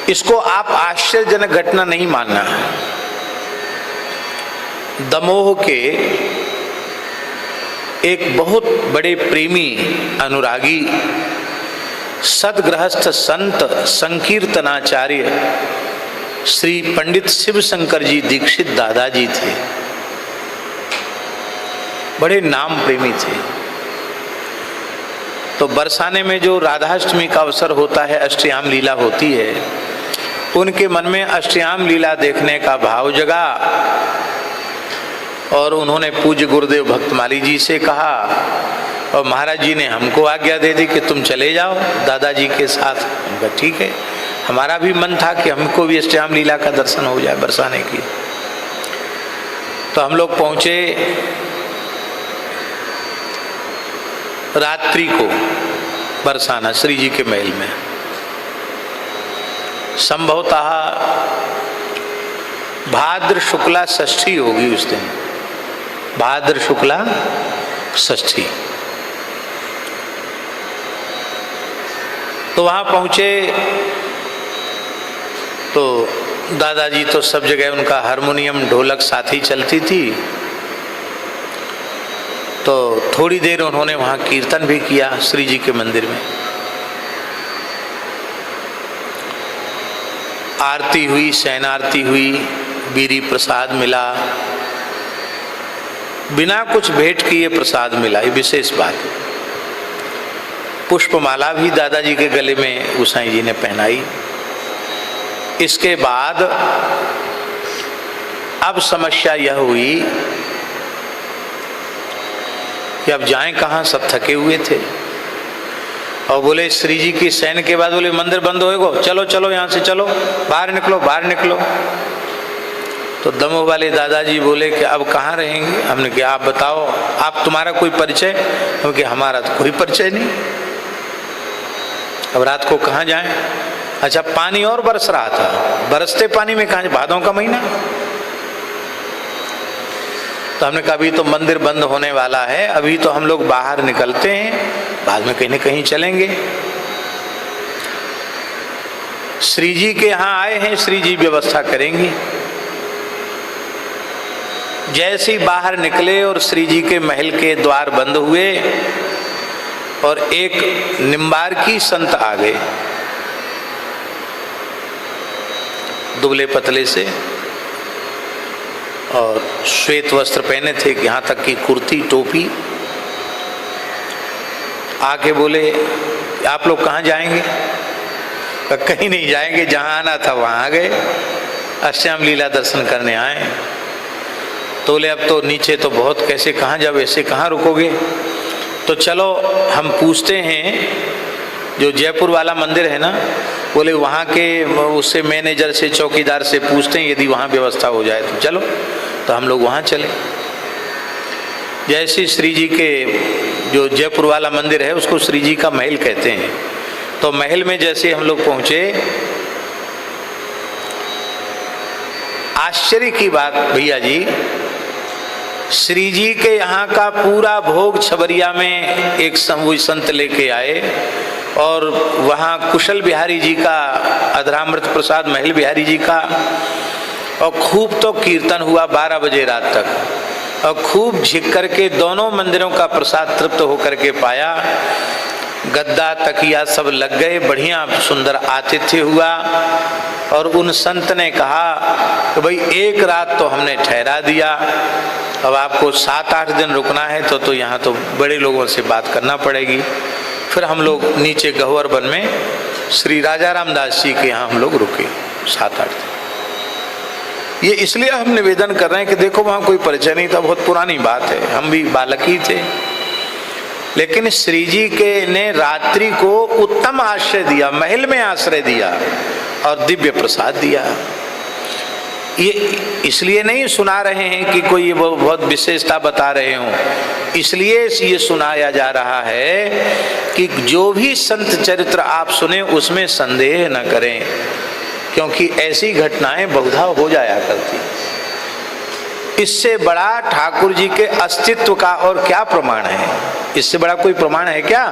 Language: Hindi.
इसको आप आश्चर्यजनक घटना नहीं मानना। दमोह के एक बहुत बड़े प्रेमी अनुरागी सदगृहस्थ संत संकीर्तनाचार्य श्री पंडित शिव शंकर जी दीक्षित दादाजी थे। बड़े नाम प्रेमी थे। तो बरसाने में जो राधाष्टमी का अवसर होता है, अष्टयाम लीला होती है, उनके मन में अष्टयाम लीला देखने का भाव जगा और उन्होंने पूज्य गुरुदेव भक्तमाली जी से कहा और महाराज जी ने हमको आज्ञा दे दी कि तुम चले जाओ दादाजी के साथ। उनका ठीक है, हमारा भी मन था कि हमको भी अष्टयाम लीला का दर्शन हो जाए बरसाने की। तो हम लोग पहुंचे रात्रि को बरसाना श्री जी के महल में। संभवतः भाद्र शुक्ला षष्ठी होगी उस दिन, भाद्र शुक्ला षष्ठी। तो वहां पहुंचे तो दादाजी तो सब जगह उनका हारमोनियम ढोलक साथ ही चलती थी। तो थोड़ी देर उन्होंने वहां कीर्तन भी किया श्री जी के मंदिर में। आरती हुई, शयन आरती हुई, बीरी प्रसाद मिला, बिना कुछ भेंट किए प्रसाद मिला, ये विशेष बात है। पुष्पमाला भी दादाजी के गले में गोसाई जी ने पहनाई। इसके बाद अब समस्या यह हुई कि अब जाएं कहाँ, सब थके हुए थे। और बोले श्री जी की शयन के बाद बोले मंदिर बंद होएगा, चलो चलो यहाँ से चलो, बाहर निकलो बाहर निकलो। तो दमोह वाले दादाजी बोले कि अब कहाँ रहेंगे। हमने कहा आप बताओ, आप तुम्हारा कोई परिचय? हम कहा हमारा तो कोई परिचय नहीं, अब रात को कहाँ जाएं। अच्छा पानी और बरस रहा था, बरसते पानी में कहाँ, भादों का महीना। तो हमने कहा अभी तो मंदिर बंद होने वाला है, अभी तो हम लोग बाहर निकलते हैं, बाद में कहीं न कहीं चलेंगे। श्री जी के यहाँ आए हैं, श्री जी व्यवस्था करेंगी। जैसे ही बाहर निकले और श्री जी के महल के द्वार बंद हुए और एक निम्बार्की संत आ गए, दुबले पतले से और श्वेत वस्त्र पहने थे, यहाँ तक कि कुर्ती टोपी। आके बोले आप लोग कहाँ जाएंगे? कहीं नहीं जाएंगे, जहाँ आना था वहाँ आ गए, अष्टयाम लीला दर्शन करने आए। तो बोले अब तो नीचे तो बहुत, कैसे कहाँ जाओ, ऐसे कहाँ रुकोगे? तो चलो हम पूछते हैं, जो जयपुर वाला मंदिर है ना, बोले वहाँ के उससे मैनेजर से चौकीदार से पूछते हैं, यदि वहाँ व्यवस्था हो जाए तो चलो। तो हम लोग वहाँ चले। जैसे श्री जी के जो जयपुर वाला मंदिर है उसको श्री जी का महल कहते हैं। तो महल में जैसे हम लोग पहुँचे, आश्चर्य की बात भैया जी, श्री जी के यहाँ का पूरा भोग छबरिया में एक संत लेके आए और वहाँ कुशल बिहारी जी का, अधरामृत प्रसाद महल बिहारी जी का, और खूब तो कीर्तन हुआ 12 बजे रात तक, और खूब झिक करके दोनों मंदिरों का प्रसाद तृप्त होकर के पाया। गद्दा तकिया सब लग गए, बढ़िया सुंदर आतिथ्य हुआ। और उन संत ने कहा कि भाई एक रात तो हमने ठहरा दिया, अब आपको 7-8 दिन रुकना है तो यहाँ तो बड़े लोगों से बात करना पड़ेगी। फिर हम लोग नीचे गहवर वन में श्री राजा रामदास जी के यहाँ हम लोग रुके 7-8 दिन। ये इसलिए हम निवेदन कर रहे हैं कि देखो वहाँ कोई परिचय नहीं था, बहुत पुरानी बात है, हम भी बालक ही थे, लेकिन श्री जी के ने रात्रि को उत्तम आश्रय दिया, महल में आश्रय दिया और दिव्य प्रसाद दिया। ये इसलिए नहीं सुना रहे हैं कि कोई बहुत विशेषता बता रहे हों, इसलिए ये सुनाया जा रहा है कि जो भी संत चरित्र आप सुने उसमें संदेह न करें, क्योंकि ऐसी घटनाएं बहुधा हो जाया करती। इससे बड़ा ठाकुर जी के अस्तित्व का और क्या प्रमाण है? इससे बड़ा कोई प्रमाण है क्या?